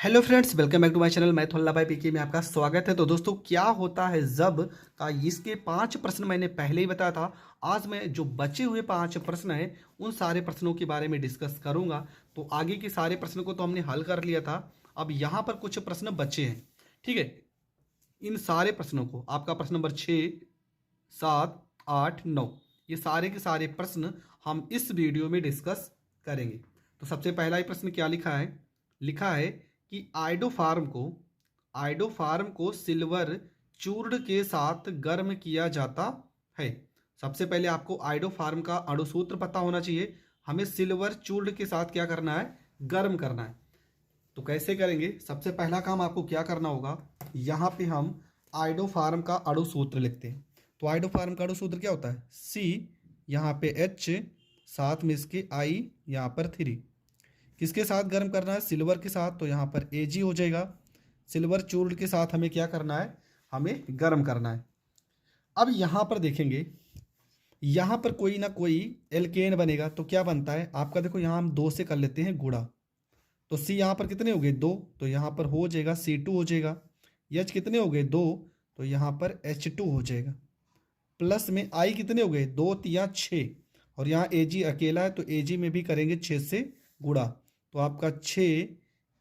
Hello friends, welcome back to my channel. मैं थोल्ला भाई पीके में आपका स्वागत है। तो दोस्तों, क्या होता है जब का इसके 5 प्रश्न मैंने पहले ही बताया था। आज मैं जो बचे हुए 5 प्रश्न हैं उन सारे प्रश्नों के बारे में डिस्कस करूंगा। तो आगे के सारे प्रश्नों को तो हमने हल कर लिया था, अब यहाँ पर कुछ प्रश्न बचे हैं। ठीक है, इन सारे प्रश्नों को आपका प्रश्न नंबर 6, 7, 8, 9 ये सारे के सारे प्रश्न हम इस वीडियो में डिस्कस करेंगे। तो सबसे पहला ही प्रश्न क्या लिखा है कि आइडोफार्म को सिल्वर चूर्ण के साथ गर्म किया जाता है। सबसे पहले आपको आइडोफार्म का अणुसूत्र पता होना चाहिए। हमें सिल्वर चूर्ण के साथ क्या करना है, गर्म करना है। तो कैसे करेंगे, सबसे पहला काम आपको क्या करना होगा, यहाँ पे हम आइडोफार्म का अणुसूत्र लिखते हैं। तो आइडोफार्म का अणुसूत्र क्या होता है, सी यहाँ पे एच, साथ में इसके आई यहाँ पर 3। किसके साथ गर्म करना है, सिल्वर के साथ, तो यहाँ पर Ag हो जाएगा। सिल्वर चूर्ण के साथ हमें क्या करना है, हमें गर्म करना है। अब यहाँ पर देखेंगे, यहाँ पर कोई ना कोई एल्केन बनेगा। तो क्या बनता है आपका, देखो यहाँ हम 2 से कर लेते हैं गुणा। तो C यहाँ पर कितने हो गए, 2, तो यहाँ पर हो जाएगा C2 हो जाएगा। H कितने हो गए, 2, तो यहाँ पर H2 हो जाएगा। प्लस में I कितने हो गए, 2 3 6, और यहाँ Ag अकेला है तो Ag में भी करेंगे 6 से गुणा। तो आपका 6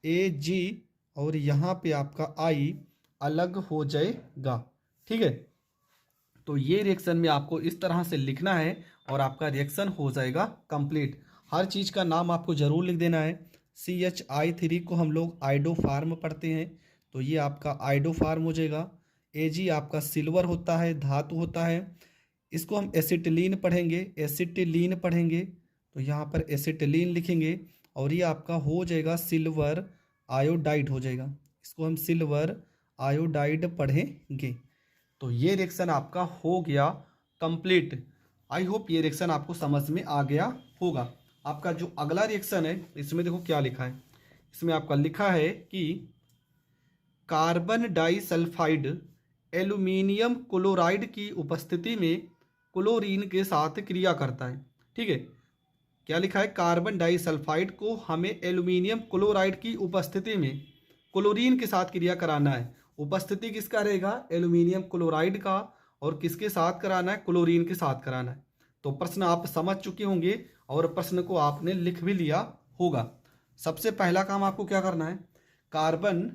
Ag और यहाँ पे आपका I अलग हो जाएगा। ठीक है, तो ये रिएक्शन में आपको इस तरह से लिखना है और आपका रिएक्शन हो जाएगा कंप्लीट। हर चीज़ का नाम आपको ज़रूर लिख देना है। CHI3 को हम लोग आइडोफार्म पढ़ते हैं, तो ये आपका आइडोफार्म हो जाएगा। Ag आपका सिल्वर होता है, धातु होता है। इसको हम एसिटिलीन पढ़ेंगे, तो यहाँ पर एसिटिलीन लिखेंगे और ये आपका हो जाएगा सिल्वर आयोडाइड हो जाएगा। इसको हम सिल्वर आयोडाइड पढ़ेंगे। तो ये रिएक्शन आपका हो गया कंप्लीट। आई होप ये रिएक्शन आपको समझ में आ गया होगा। आपका जो अगला रिएक्शन है, इसमें देखो क्या लिखा है। इसमें आपका लिखा है कि कार्बन डाइसल्फाइड एल्यूमिनियम क्लोराइड की उपस्थिति में क्लोरीन के साथ क्रिया करता है। ठीक है, क्या लिखा है, कार्बन डाइसल्फाइड को हमें एल्यूमिनियम क्लोराइड की उपस्थिति में क्लोरीन के साथ क्रिया कराना है। उपस्थिति किसका रहेगा, एल्यूमिनियम क्लोराइड का, और किसके साथ कराना है, क्लोरीन के साथ कराना है। तो प्रश्न आप समझ चुके होंगे और प्रश्न को आपने लिख भी लिया होगा। सबसे पहला काम आपको क्या करना है, कार्बन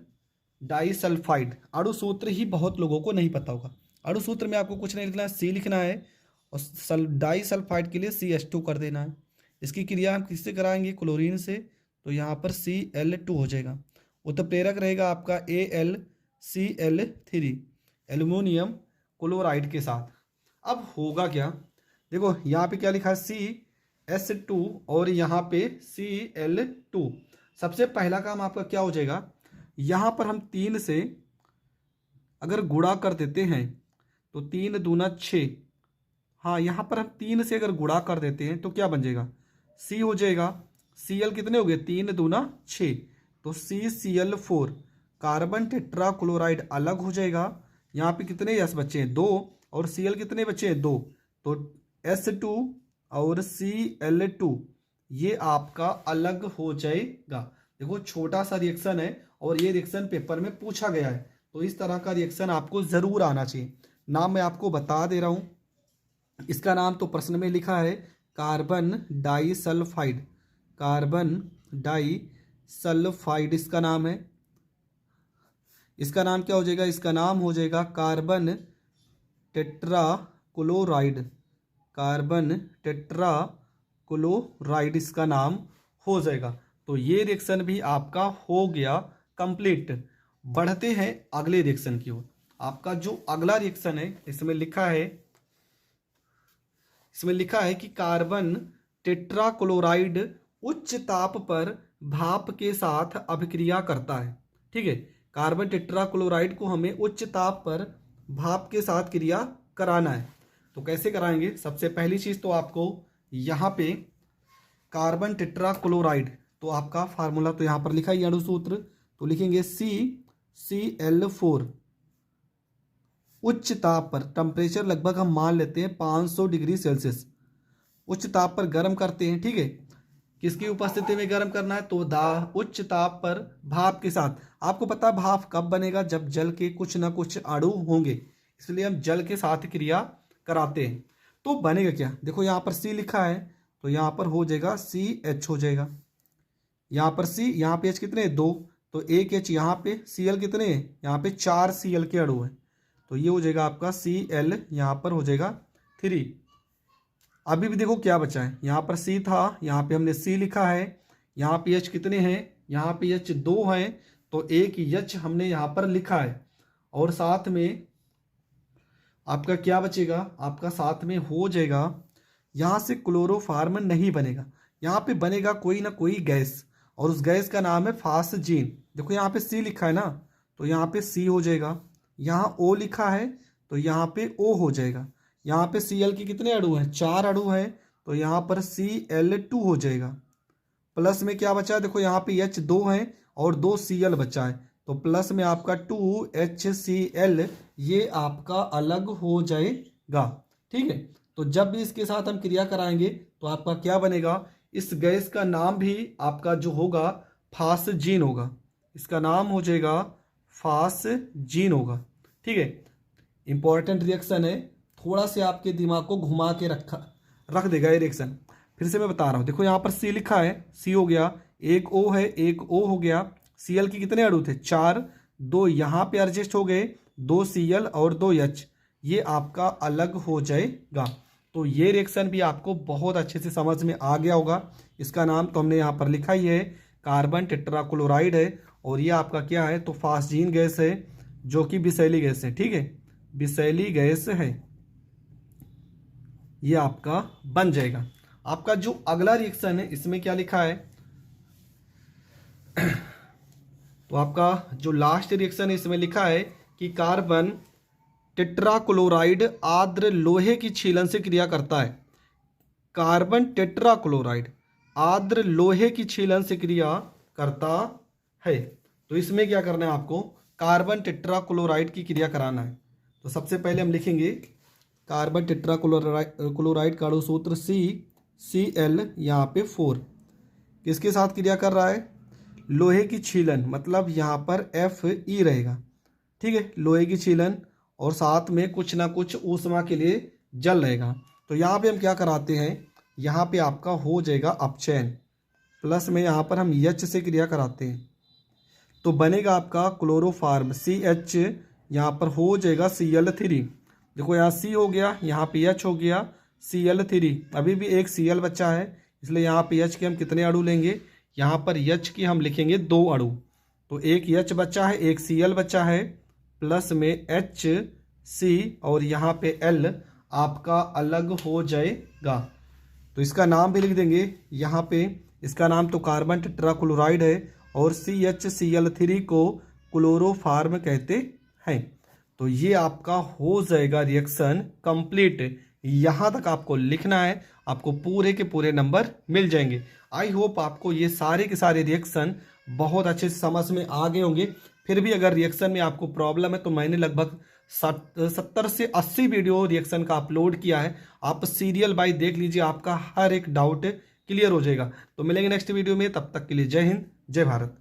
डाइसल्फाइड अणुसूत्र ही बहुत लोगों को नहीं पता होगा। अणुसूत्र में आपको कुछ नहीं लिखना है, सी लिखना है और डाइसल्फाइड के लिए CH2 कर देना है। इसकी क्रिया हम किससे कराएंगे, क्लोरीन से, तो यहाँ पर Cl2 हो जाएगा। उत्प्रेरक रहेगा आपका AlCl3 एल्यूमिनियम क्लोराइड के साथ। अब होगा क्या, देखो यहाँ पे क्या लिखा है, CH2 और यहाँ पे Cl2। सबसे पहला काम आपका क्या हो जाएगा, यहाँ पर हम 3 से अगर गुणा कर देते हैं तो 3 दूना 6। हाँ, यहाँ पर हम 3 से अगर गुणा कर देते हैं तो क्या बन जाएगा, C हो जाएगा। Cl कितने हो गए, 3 दूना 6, तो CCl4 कार्बन टेट्रा क्लोराइड अलग हो जाएगा। यहाँ पे कितने यस बचे हैं, 2, और Cl कितने बचे हैं, 2, तो S2 और Cl2 ये आपका अलग हो जाएगा। देखो छोटा सा रिएक्शन है और ये रिएक्शन पेपर में पूछा गया है, तो इस तरह का रिएक्शन आपको ज़रूर आना चाहिए। नाम मैं आपको बता दे रहा हूँ, इसका नाम तो प्रश्न में लिखा है कार्बन डाइसल्फाइड। कार्बन डाइसल्फाइड इसका नाम है। इसका नाम क्या हो जाएगा, इसका नाम हो जाएगा carbon tetra chloride. Carbon tetra chloride इसका नाम हो जाएगा। तो ये रिएक्शन भी आपका हो गया कंप्लीट। बढ़ते हैं अगले रिएक्शन की ओर। आपका जो अगला रिएक्शन है, इसमें लिखा है कि कार्बन टेट्रा क्लोराइड उच्च ताप पर भाप के साथ अभिक्रिया करता है। ठीक है, कार्बन टेट्रा क्लोराइड को हमें उच्च ताप पर भाप के साथ क्रिया कराना है। तो कैसे कराएंगे, सबसे पहली चीज़ तो आपको यहाँ पे कार्बन टेट्रा क्लोराइड, तो आपका फार्मूला तो यहाँ पर लिखा है अणुसूत्र, तो लिखेंगे CCl4। उच्च ताप पर, टेम्परेचर लगभग हम मान लेते हैं 500 डिग्री सेल्सियस, उच्च ताप पर गर्म करते हैं। ठीक है, किसकी उपस्थिति में गर्म करना है, तो उच्च ताप पर भाप के साथ। आपको पता है भाप कब बनेगा, जब जल के कुछ ना कुछ अणु होंगे, इसलिए हम जल के साथ क्रिया कराते हैं। तो बनेगा क्या, देखो यहाँ पर सी लिखा है तो यहाँ पर हो जाएगा CH हो जाएगा, यहाँ पर सी, यहाँ पे H कितने हैं 2, तो एक H, यहाँ पे Cl कितने हैं, यहाँ पे 4 Cl के अणु हैं, तो ये हो जाएगा आपका Cl, यहाँ पर हो जाएगा 3। अभी भी देखो क्या बचा है, यहाँ पर C था, यहाँ पे हमने C लिखा है, यहाँ पे H कितने हैं, यहाँ पे H 2 हैं, तो एक H हमने यहाँ पर लिखा है, और साथ में आपका क्या बचेगा, आपका साथ में हो जाएगा, यहाँ से क्लोरोफार्म नहीं बनेगा, यहाँ पे बनेगा कोई ना कोई गैस, और उस गैस का नाम है फास्जीन। देखो यहाँ पे C लिखा है ना, तो यहाँ पे C हो जाएगा, यहाँ O लिखा है तो यहाँ पे O हो जाएगा, यहाँ पे Cl के कितने अणु हैं, 4 अणु हैं, तो यहाँ पर Cl2 हो जाएगा। प्लस में क्या बचा है, देखो यहाँ पे H 2 है और 2 Cl बचा है, तो प्लस में आपका 2HCl ये आपका अलग हो जाएगा। ठीक है, तो जब भी इसके साथ हम क्रिया कराएंगे तो आपका क्या बनेगा, इस गैस का नाम भी आपका जो होगा फास्जीन होगा, इसका नाम हो जाएगा फास्जीन होगा। ठीक है, इंपॉर्टेंट रिएक्शन है, थोड़ा से आपके दिमाग को घुमा के रख देगा ये रिएक्शन। फिर से मैं बता रहा हूँ, देखो यहाँ पर C लिखा है, C हो गया, एक O है, एक O हो गया, Cl के कितने अणु थे 4, 2 यहाँ पे एडजस्ट हो गए, 2 Cl और 2 H, ये आपका अलग हो जाएगा। तो ये रिएक्शन भी आपको बहुत अच्छे से समझ में आ गया होगा। इसका नाम तो हमने यहाँ पर लिखा ही है, कार्बन टेट्राक्लोराइड है, और ये आपका क्या है, तो फास्जीन गैस है, जो कि विषैली गैस है। ठीक है, विषैली गैस है, ये आपका बन जाएगा। आपका जो अगला रिएक्शन है इसमें क्या लिखा है, तो आपका जो लास्ट रिएक्शन है इसमें लिखा है कि कार्बन टेट्राक्लोराइड आर्द्र लोहे की छीलन से क्रिया करता है। कार्बन टेट्राक्लोराइड आर्द्र लोहे की छीलन से क्रिया करता है, तो इसमें क्या करना है आपको, कार्बन टेट्राक्लोराइड की क्रिया कराना है। तो सबसे पहले हम लिखेंगे कार्बन टेट्राक्लोराइड का अणु सूत्र CCl, यहाँ पे 4, किसके साथ क्रिया कर रहा है, लोहे की छीलन, मतलब यहाँ पर Fe रहेगा। ठीक है, लोहे की छीलन और साथ में कुछ ना कुछ ऊष्मा के लिए जल रहेगा, तो यहाँ पे हम क्या कराते हैं, यहाँ पे आपका हो जाएगा अपचयन, प्लस में यहाँ पर हम H से क्रिया कराते हैं, तो बनेगा आपका क्लोरोफार्म CH, यहाँ पर हो जाएगा Cl3। देखो यहाँ C हो गया, यहाँ पे H हो गया, Cl3, अभी भी एक Cl बचा है, इसलिए यहाँ पे H के हम कितने अणु लेंगे, यहाँ पर H की हम लिखेंगे 2 अणु, तो एक H बचा है, एक Cl बचा है, प्लस में HC और यहाँ पे L आपका अलग हो जाएगा। तो इसका नाम भी लिख देंगे यहाँ पे, इसका नाम तो कार्बन टेट्राक्लोराइड है, और CHCl3 को क्लोरोफार्म कहते हैं। तो ये आपका हो जाएगा रिएक्शन कंप्लीट। यहाँ तक आपको लिखना है, आपको पूरे के पूरे नंबर मिल जाएंगे। आई होप आपको ये सारे के सारे रिएक्शन बहुत अच्छे से समझ में आ गए होंगे। फिर भी अगर रिएक्शन में आपको प्रॉब्लम है तो मैंने लगभग 70 से 80 वीडियो रिएक्शन का अपलोड किया है, आप सीरियल बाय देख लीजिए, आपका हर एक डाउट क्लियर हो जाएगा। तो मिलेंगे नेक्स्ट वीडियो में, तब तक के लिए जय हिंद, जय भारत।